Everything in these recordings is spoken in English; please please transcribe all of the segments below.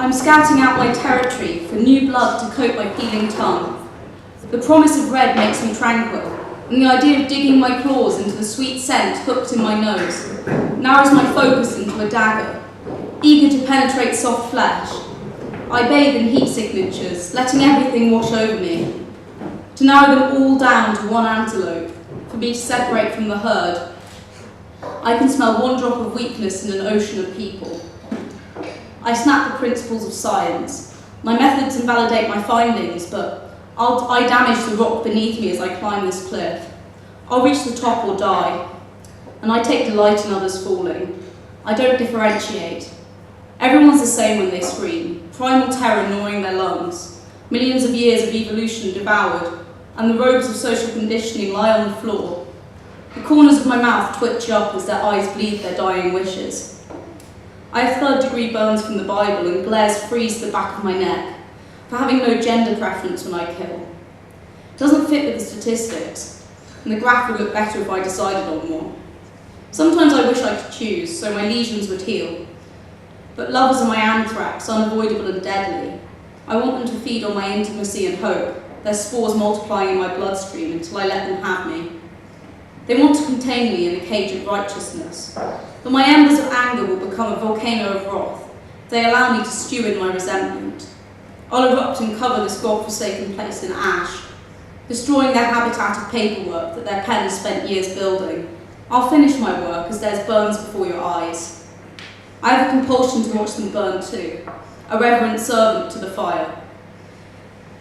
I'm scouting out my territory for new blood to coat my peeling tongue. The promise of red makes me tranquil, and the idea of digging my claws into the sweet scent hooked in my nose narrows my focus into a dagger, eager to penetrate soft flesh. I bathe in heat signatures, letting everything wash over me, to narrow them all down to one antelope, for me to separate from the herd. I can smell one drop of weakness in an ocean of people. I snap the principles of science. My methods invalidate my findings, but I damage the rock beneath me as I climb this cliff. I'll reach the top or die, and I take delight in others falling. I don't differentiate. Everyone's the same when they scream, primal terror gnawing their lungs, millions of years of evolution devoured, and the robes of social conditioning lie on the floor. The corners of my mouth twitch up as their eyes bleed their dying wishes. I have third-degree burns from the Bible, and glares freeze the back of my neck for having no gender preference when I kill. It doesn't fit with the statistics, and the graph would look better if I decided on one. Sometimes I wish I could choose, so my lesions would heal. But lovers are my anthrax, unavoidable and deadly. I want them to feed on my intimacy and hope, their spores multiplying in my bloodstream until I let them have me. They want to contain me in a cage of righteousness, but my embers of anger will become a volcano of wrath. They allow me to stew in my resentment. I'll erupt and cover this God-forsaken place in ash, destroying their habitat of paperwork that their pen has spent years building. I'll finish my work as there's burns before your eyes. I have a compulsion to watch them burn too, a reverent servant to the fire.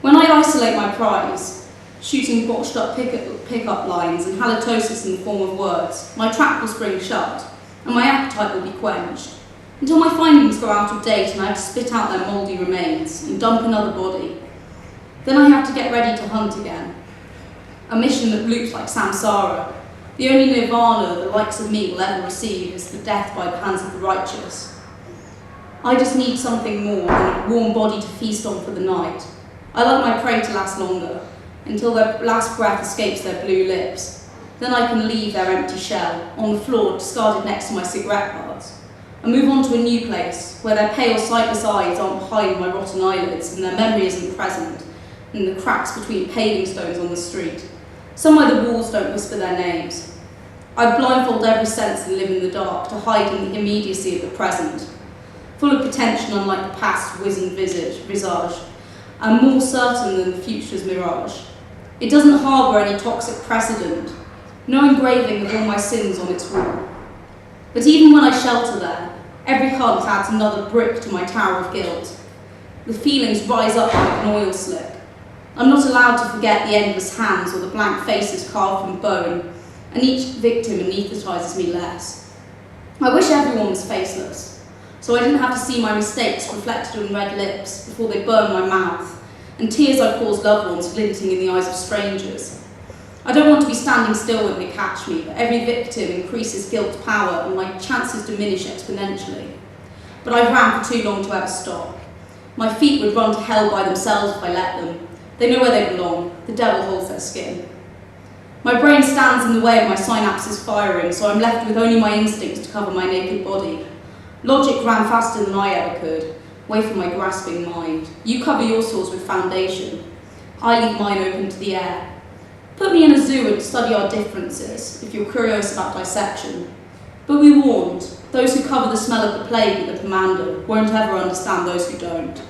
When I isolate my prize, shooting botched up pickup lines and halitosis in the form of words, my trap will spring shut, and my appetite will be quenched, until my findings go out of date and I have to spit out their mouldy remains and dump another body. Then I have to get ready to hunt again. A mission that loops like samsara. The only nirvana the likes of me will ever receive is the death by the hands of the righteous. I just need something more than a warm body to feast on for the night. I like my prey to last longer, until their last breath escapes their blue lips. Then I can leave their empty shell, on the floor discarded next to my cigarette parts, and move on to a new place, where their pale, sightless eyes aren't behind my rotten eyelids, and their memory isn't present in the cracks between paving stones on the street. Somewhere the walls don't whisper their names. I blindfold every sense and live in the dark to hide in the immediacy of the present, full of potential unlike the past's wizened visage, and more certain than the future's mirage. It doesn't harbour any toxic precedent, no engraving of all my sins on its wall. But even when I shelter there, every hunt adds another brick to my tower of guilt. The feelings rise up like an oil slick. I'm not allowed to forget the endless hands or the blank faces carved from bone, and each victim anaesthetises me less. I wish everyone was faceless, so I didn't have to see my mistakes reflected on red lips before they burn my mouth, and tears I caused loved ones glinting in the eyes of strangers. I don't want to be standing still when they catch me, but every victim increases guilt's power and my chances diminish exponentially. But I've ran for too long to ever stop. My feet would run to hell by themselves if I let them. They know where they belong. The devil holds their skin. My brain stands in the way of my synapses firing, so I'm left with only my instincts to cover my naked body. Logic ran faster than I ever could, away from my grasping mind. You cover your sores with foundation. I leave mine open to the air. Put me in a zoo and study our differences, if you're curious about dissection. But we warned, those who cover the smell of the plague with the pomander won't ever understand those who don't.